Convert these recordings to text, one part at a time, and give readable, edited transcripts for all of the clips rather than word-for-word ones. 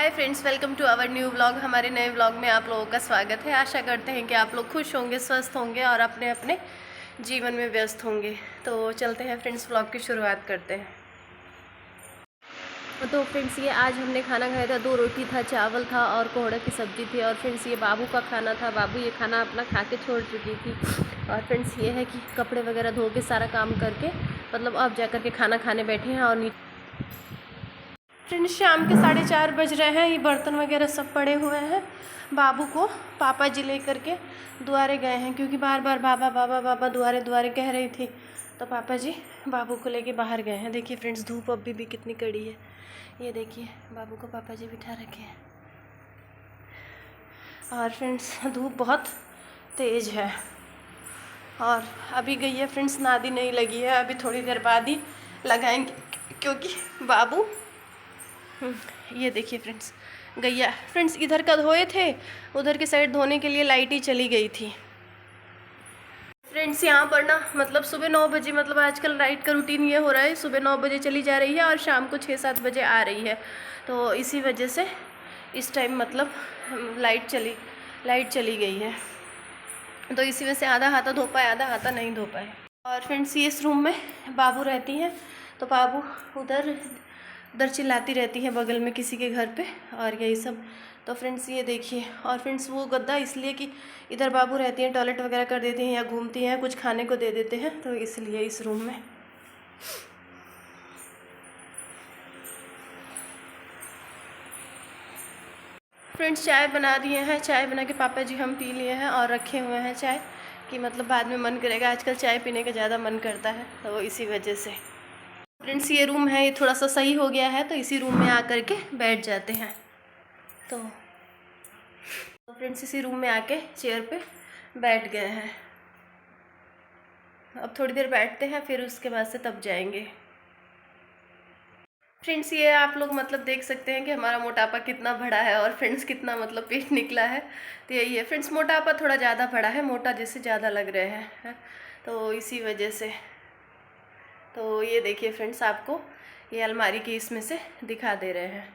Hi friends, welcome to our new vlog. हमारे नए vlog में आप लोगों का स्वागत है। आशा करते हैं कि आप लोग खुश होंगे, स्वस्थ होंगे और अपने अपने जीवन में व्यस्त होंगे। तो चलते हैं फ्रेंड्स, व्लॉग की शुरुआत करते हैं। तो फ्रेंड्स, ये आज हमने खाना खाया था। 2 रोटी था, चावल था और कोहड़ा की सब्ज़ी थी। और फ्रेंड्स, ये बाबू का खाना था। बाबू ये खाना अपना खा के छोड़ चुकी थी। और फ्रेंड्स, ये है कि कपड़े वगैरह धो के सारा काम करके मतलब अब जा कर के खाना खाने बैठे हैं। और फ्रेंड्स, शाम के 4:30 बज रहे हैं। ये बर्तन वगैरह सब पड़े हुए हैं। बाबू को पापा जी ले करके दुआरे गए हैं, क्योंकि बार बार बाबा बाबा बाबा दुआरे दुआरे कह रही थी। तो पापा जी बाबू को लेके बाहर गए हैं। देखिए फ्रेंड्स, धूप अभी भी कितनी कड़ी है। ये देखिए, बाबू को पापा जी बिठा रखे हैं। और फ्रेंड्स, धूप बहुत तेज़ है। और अभी गई है फ्रेंड्स, नादी नहीं लगी है। अभी थोड़ी देर बाद ही लगाएंगे, क्योंकि बाबू ये देखिए फ्रेंड्स, गैया फ्रेंड्स इधर का धोए थे, उधर की साइड धोने के लिए लाइट ही चली गई थी। फ्रेंड्स, यहाँ पर ना मतलब सुबह 9 बजे, मतलब आजकल लाइट का रूटीन ये हो रहा है, सुबह 9 बजे चली जा रही है और शाम को 6-7 बजे आ रही है। तो इसी वजह से इस टाइम मतलब लाइट चली गई है। तो इसी वजह से आधा हाथा धो पाए, आधा हाथा नहीं धो पाए। और फ्रेंड्स, ये इस रूम में बाबू रहती हैं। तो बाबू उधर चिल्लाती रहती है बगल में किसी के घर पे, और यही सब। तो फ्रेंड्स, ये देखिए। और फ्रेंड्स, वो गद्दा इसलिए कि इधर बाबू रहती हैं, टॉयलेट वगैरह कर देती हैं या घूमती हैं, कुछ खाने को दे देते हैं, तो इसलिए इस रूम में। फ्रेंड्स, चाय बना दिए हैं। चाय बना के पापा जी हम पी लिए हैं और रखे हुए हैं चाय, कि मतलब बाद में मन करेगा। आजकल चाय पीने का ज़्यादा मन करता है, तो इसी वजह से। फ्रेंड्स, ये रूम है, ये थोड़ा सा सही हो गया है, तो इसी रूम में आकर के बैठ जाते हैं। तो फ्रेंड्स, इसी रूम में आके चेयर पे बैठ गए हैं। अब थोड़ी देर बैठते हैं, फिर उसके बाद से तब जाएंगे। फ्रेंड्स, ये आप लोग मतलब देख सकते हैं कि हमारा मोटापा कितना बढ़ा है, और फ्रेंड्स कितना मतलब पेट निकला है। तो यही है फ्रेंड्स, मोटापा थोड़ा ज़्यादा बढ़ा है, मोटा जैसे ज़्यादा लग रहे हैं, तो इसी वजह से। तो ये देखिए फ्रेंड्स, आपको ये अलमारी की इसमें से दिखा दे रहे हैं।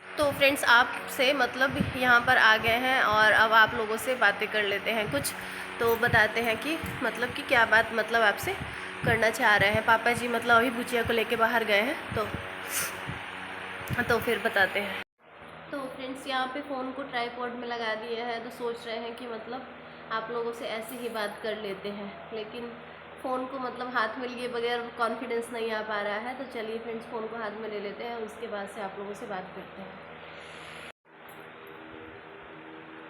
तो फ्रेंड्स, आपसे मतलब यहाँ पर आ गए हैं और अब आप लोगों से बातें कर लेते हैं कुछ। तो बताते हैं कि मतलब कि क्या बात मतलब आपसे करना चाह रहे हैं। पापा जी मतलब अभी बुचिया को लेके बाहर गए हैं, तो फिर बताते हैं। तो फ्रेंड्स, यहाँ पे फ़ोन को ट्राइपॉड में लगा दिया है। तो सोच रहे हैं कि मतलब आप लोगों से ऐसे ही बात कर लेते हैं, लेकिन फ़ोन को मतलब हाथ में लिए बगैर कॉन्फिडेंस नहीं आ पा रहा है। तो चलिए फ्रेंड्स, फ़ोन को हाथ में ले लेते हैं और उसके बाद से आप लोगों से बात करते हैं।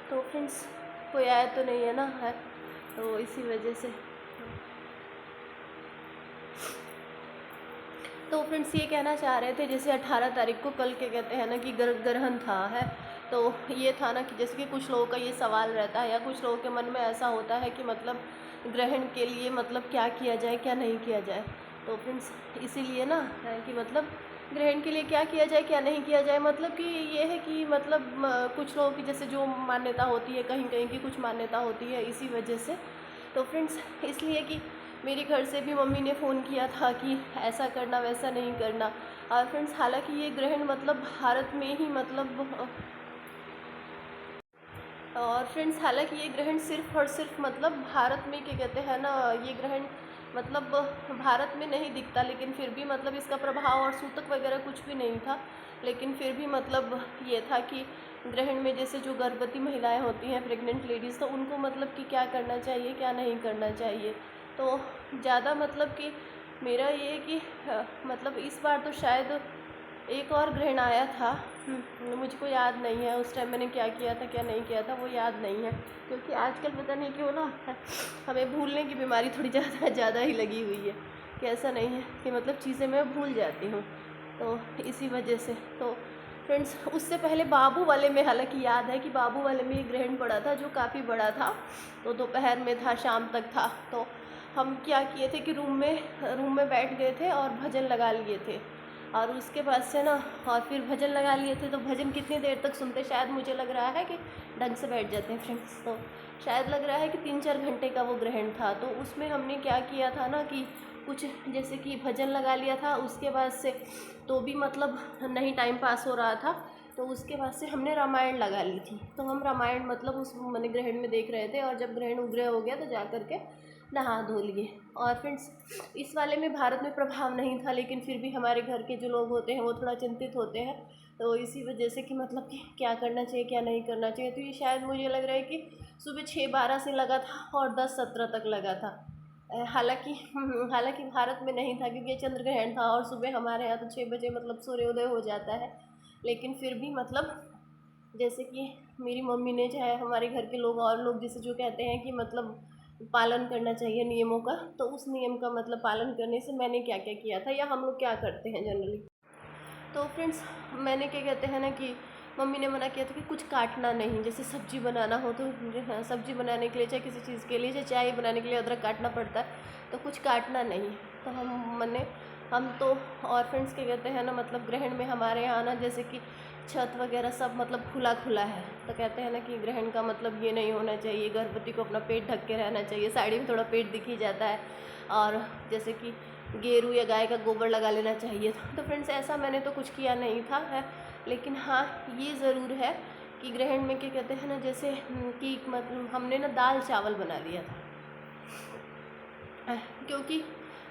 तो फ्रेंड्स, कोई आया तो नहीं है ना, है, तो इसी वजह से। तो फ्रेंड्स, ये कहना चाह रहे थे, जैसे 18 तारीख को कल के कहते हैं ना कि ग्रहण था, है। तो ये था ना कि जैसे कि कुछ लोगों का ये सवाल रहता है, या कुछ लोगों के मन में ऐसा होता है कि मतलब ग्रहण के लिए मतलब क्या किया जाए, क्या नहीं किया जाए। तो फ्रेंड्स, इसीलिए ना है कि मतलब ग्रहण के लिए क्या किया जाए, क्या नहीं किया जाए, मतलब कि ये है कि मतलब कुछ लोगों की जैसे जो मान्यता होती है, कहीं कहीं की कुछ मान्यता होती है, इसी वजह से। तो फ्रेंड्स, इसलिए कि मेरे घर से भी मम्मी ने फ़ोन किया था कि ऐसा करना, वैसा नहीं करना। और फ्रेंड्स, हालांकि ये ग्रहण मतलब भारत में ही मतलब और फ्रेंड्स, हालांकि ये ग्रहण सिर्फ और सिर्फ मतलब भारत में, क्या कहते हैं ना, ये ग्रहण मतलब भारत में नहीं दिखता, लेकिन फिर भी मतलब इसका प्रभाव और सूतक वगैरह कुछ भी नहीं था। लेकिन फिर भी मतलब ये था कि ग्रहण में जैसे जो गर्भवती महिलाएं होती हैं, प्रेग्नेंट लेडीज़, तो उनको मतलब कि क्या करना चाहिए, क्या नहीं करना चाहिए। तो ज़्यादा मतलब कि मेरा ये कि मतलब इस बार तो शायद एक और ग्रहण आया था, मुझको याद नहीं है उस टाइम मैंने क्या किया था, क्या नहीं किया था, वो याद नहीं है। क्योंकि आजकल पता नहीं क्यों ना हमें भूलने की बीमारी थोड़ी ज़्यादा ही लगी हुई है, कि ऐसा नहीं है कि मतलब चीज़ें मैं भूल जाती हूँ, तो इसी वजह से। तो फ्रेंड्स, उससे पहले बाबू वाले में हालांकि याद है कि बाबू वाले में ये ग्रहण पड़ा था, जो काफ़ी बड़ा था। तो दोपहर में था, शाम तक था। तो हम क्या किए थे कि रूम में बैठ गए थे और भजन लगा लिए थे। और उसके बाद से ना, और फिर भजन लगा लिए थे। तो भजन कितनी देर तक सुनते, शायद मुझे लग रहा है कि ढंग से बैठ जाते हैं फ्रेंड्स। तो शायद लग रहा है कि 3-4 घंटे का वो ग्रहण था। तो उसमें हमने क्या किया था ना कि कुछ जैसे कि भजन लगा लिया था, उसके बाद से तो भी मतलब नहीं टाइम पास हो रहा था, तो उसके बाद से हमने रामायण लगा ली थी। तो हम रामायण मतलब उस मैंने ग्रहण में देख रहे थे, और जब ग्रहण उग्र हो गया तो जा कर के नहा धो लिए। और फ्रेंड्स इस वाले में भारत में प्रभाव नहीं था, लेकिन फिर भी हमारे घर के जो लोग होते हैं वो थोड़ा चिंतित होते हैं, तो इसी वजह से कि मतलब कि क्या करना चाहिए क्या नहीं करना चाहिए। तो ये शायद मुझे लग रहा है कि सुबह 6:12 से लगा था और 10:17 तक लगा था। हालांकि हालांकि भारत में नहीं था, क्योंकि ये चंद्र ग्रहण था और सुबह हमारे यहाँ तो 6 बजे मतलब सूर्योदय हो जाता है। लेकिन फिर भी मतलब जैसे कि मेरी मम्मी ने, चाहे हमारे घर के लोग और लोग जैसे जो कहते हैं कि मतलब पालन करना चाहिए नियमों का, तो उस नियम का मतलब पालन करने से मैंने क्या क्या किया था, या हम लोग क्या करते हैं जनरली। तो फ्रेंड्स मैंने क्या कहते हैं ना कि मम्मी ने मना किया था कि कुछ काटना नहीं, जैसे सब्जी बनाना हो तो सब्जी बनाने के लिए, चाहे किसी चीज़ के लिए, चाहे चाय बनाने के लिए अदरक काटना पड़ता है, तो कुछ काटना नहीं। तो हम तो और फ्रेंड्स क्या कहते हैं ना, मतलब ग्रहण में हमारे यहाँ ना जैसे कि छत वगैरह सब मतलब खुला खुला है, तो कहते हैं ना कि ग्रहण का मतलब ये नहीं होना चाहिए, गर्भवती को अपना पेट ढक के रहना चाहिए, साड़ी में थोड़ा पेट दिख ही जाता है, और जैसे कि गेरू या गाय का गोबर लगा लेना चाहिए। तो फ्रेंड्स ऐसा मैंने तो कुछ किया नहीं था है, लेकिन हाँ ये ज़रूर है कि ग्रहण में क्या कहते हैं ना, जैसे कि मतलब हमने ना दाल चावल बना लिया था, क्योंकि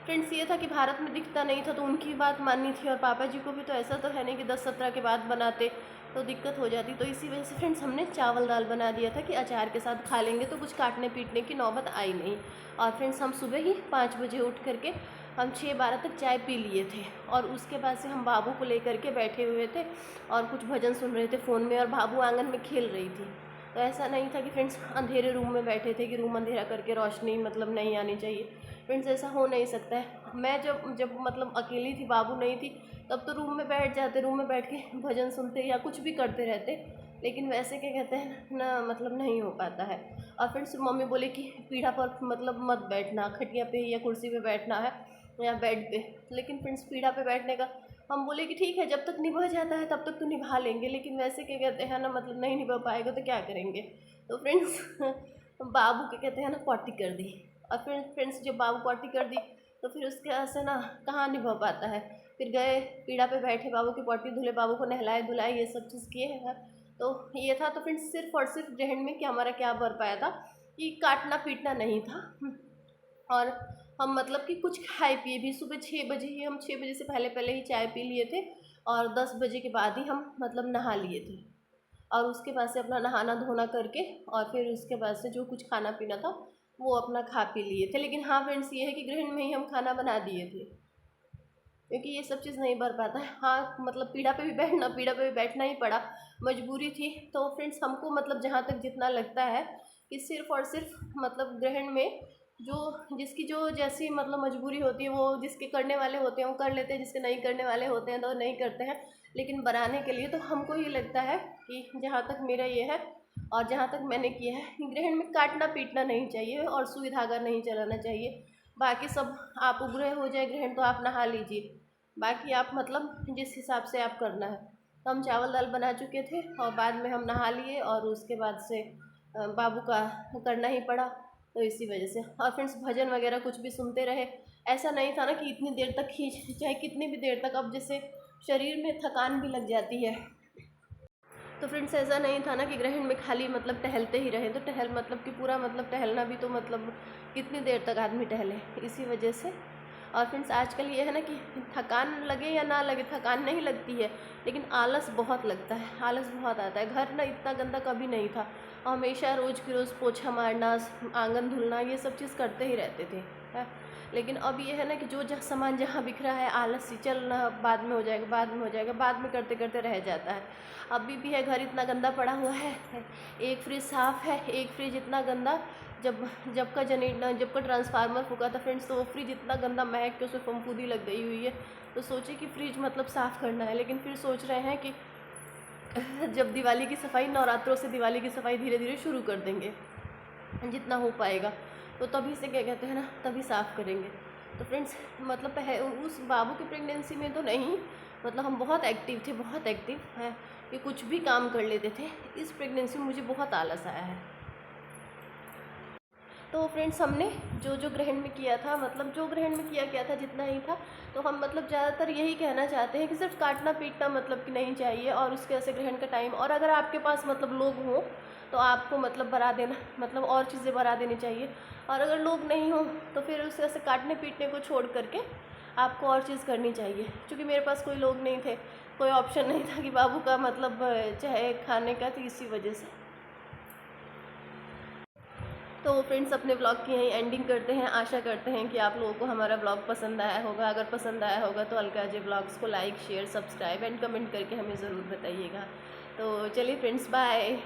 फ्रेंड्स ये था कि भारत में दिखता नहीं था, तो उनकी बात माननी थी, और पापा जी को भी तो ऐसा तो है नहीं कि 10-17 के बाद बनाते तो दिक्कत हो जाती। तो इसी वजह से फ्रेंड्स हमने चावल दाल बना दिया था कि अचार के साथ खा लेंगे, तो कुछ काटने पीटने की नौबत आई नहीं। और फ्रेंड्स हम सुबह ही 5 बजे उठ करके हम 6:12 तक चाय पी लिए थे, और उसके बाद से हम बाबू को लेकर के बैठे हुए थे और कुछ भजन सुन रहे थे फ़ोन में, और बाबू आंगन में खेल रही थी। तो ऐसा नहीं था कि फ्रेंड्स अंधेरे रूम में बैठे थे कि रूम अंधेरा करके रोशनी मतलब नहीं आनी चाहिए। फ्रेंड्स ऐसा हो नहीं सकता है। मैं जब जब मतलब अकेली थी, बाबू नहीं थी, तब तो रूम में बैठ जाते, रूम में बैठ के भजन सुनते या कुछ भी करते रहते, लेकिन वैसे क्या कहते हैं ना मतलब नहीं हो पाता है। और फ्रेंड्स मम्मी बोले कि पीढ़ा पर मतलब मत बैठना, खटिया पे या कुर्सी पे बैठना है या बेड पे। लेकिन फ्रेंड्स पीढ़ा पे बैठने का हम बोले कि ठीक है, जब तक निभा जाता है तब तक तो निभा लेंगे, लेकिन वैसे क्या कहते हैं ना मतलब नहीं निभा पाएगा तो क्या करेंगे। तो फ्रेंड्स बाबू क्या कहते हैं ना पॉटी कर दी, और फिर फ्रेंड्स जब बाबू पॉटी कर दी तो फिर उसके वजह से ना कहाँ निभा पाता है। फिर गए पीढ़ा पे बैठे, बाबू की पॉटी धुले, बाबू को नहलाए धुलाए, ये सब चीज़ किए हैं। तो ये था। तो फ्रेंड्स सिर्फ और सिर्फ ग्रहण में क्या हमारा क्या बर पाया था कि काटना पीटना नहीं था, और हम मतलब कि कुछ खाए पिए भी। सुबह 6 बजे ही, हम 6 बजे से पहले पहले ही चाय पी लिए थे, और 10 बजे के बाद ही हम मतलब नहा लिए थे, और उसके बाद से अपना नहाना धोना करके, और फिर उसके बाद से जो कुछ खाना पीना था वो अपना खा पी लिए थे। लेकिन हाँ फ्रेंड्स ये है कि ग्रहण में ही हम खाना बना दिए थे, क्योंकि ये सब चीज़ नहीं भर पाता है। हाँ मतलब पीढ़ा पे भी बैठना ही पड़ा, मजबूरी थी। तो फ्रेंड्स हमको मतलब जहाँ तक जितना लगता है कि सिर्फ और सिर्फ मतलब ग्रहण में जो जिसकी जो जैसी मतलब मजबूरी होती है, वो जिसके करने वाले होते हैं वो कर लेते हैं, जिसके नहीं करने वाले होते हैं तो नहीं करते हैं। लेकिन बनाने के लिए तो हमको ये लगता है कि जहाँ तक मेरा ये है और जहाँ तक मैंने किया है कि ग्रहण में काटना पीटना नहीं चाहिए और सुई धागा नहीं चलाना चाहिए। बाकी सब आप उग्र हो जाए ग्रहण तो आप नहा लीजिए, बाकी आप मतलब जिस हिसाब से आप करना है। तो हम चावल दाल बना चुके थे और बाद में हम नहा लिए, और उसके बाद से बाबू का करना ही पड़ा, तो इसी वजह से। और फ्रेंड्स भजन वगैरह कुछ भी सुनते रहे, ऐसा नहीं था ना कि इतनी देर तक खींच, चाहे कितनी भी देर तक, अब जैसे शरीर में थकान भी लग जाती है। तो फ्रेंड्स ऐसा नहीं था ना कि ग्रहण में खाली मतलब टहलते ही रहे, तो टहल मतलब कि पूरा मतलब टहलना भी तो मतलब कितनी देर तक आदमी टहले, इसी वजह से। और फ्रेंड्स आजकल ये है ना कि थकान लगे या ना लगे, थकान नहीं लगती है लेकिन आलस बहुत लगता है, आलस बहुत आता है। घर ना इतना गंदा कभी नहीं था, हमेशा रोज़ की रोज़ पोछा मारना, आंगन धुलना, ये सब चीज़ करते ही रहते थे है। लेकिन अब ये है ना कि जो सामान जहाँ बिखरा है, आलस से चलना बाद में हो जाएगा, बाद में हो जाएगा, बाद में करते करते रह जाता है। अभी भी है, घर इतना गंदा पड़ा हुआ है, एक फ्रिज साफ़ है, एक फ्रिज इतना गंदा। जब का ट्रांसफार्मर फूका था फ्रेंड्स, तो वो फ्रिज इतना गंदा महक के उसमें फफूंदी लग गई हुई है। तो सोचे कि फ्रिज मतलब साफ़ करना है, लेकिन फिर सोच रहे हैं कि जब दिवाली की सफाई, नवरात्रों से दिवाली की सफाई धीरे धीरे शुरू कर देंगे, जितना हो पाएगा, तो तभी से क्या कहते हैं ना तभी साफ़ करेंगे। तो फ्रेंड्स मतलब उस बाबू की प्रेगनेंसी में तो नहीं, मतलब हम बहुत एक्टिव थे, बहुत एक्टिव है कि कुछ भी काम कर लेते थे। इस प्रेगनेंसी में मुझे बहुत आलस आया है। तो फ्रेंड्स हमने जो जो ग्रहण में किया था, मतलब जो ग्रहण में किया गया था जितना ही था, तो हम मतलब ज़्यादातर यही कहना चाहते हैं कि सिर्फ काटना पीटना मतलब कि नहीं चाहिए, और उसके ऐसे ग्रहण का टाइम, और अगर आपके पास मतलब लोग हों तो आपको मतलब बढ़ा देना, मतलब और चीज़ें बढ़ा देनी चाहिए, और अगर लोग नहीं हों तो फिर उस ऐसे काटने पीटने को छोड़ करके आपको और चीज़ करनी चाहिए। क्योंकि मेरे पास कोई लोग नहीं थे, कोई ऑप्शन नहीं था कि बाबू का मतलब चाहे खाने का, तो इसी वजह से। तो फ्रेंड्स अपने ब्लॉग की यहीं एंडिंग करते हैं। आशा करते हैं कि आप लोगों को हमारा ब्लॉग पसंद आया होगा। अगर पसंद आया होगा तो अलका जे ब्लॉग्स को like share subscribe and comment करके हमें ज़रूर बताइएगा। तो चलिए फ्रेंड्स, बाय।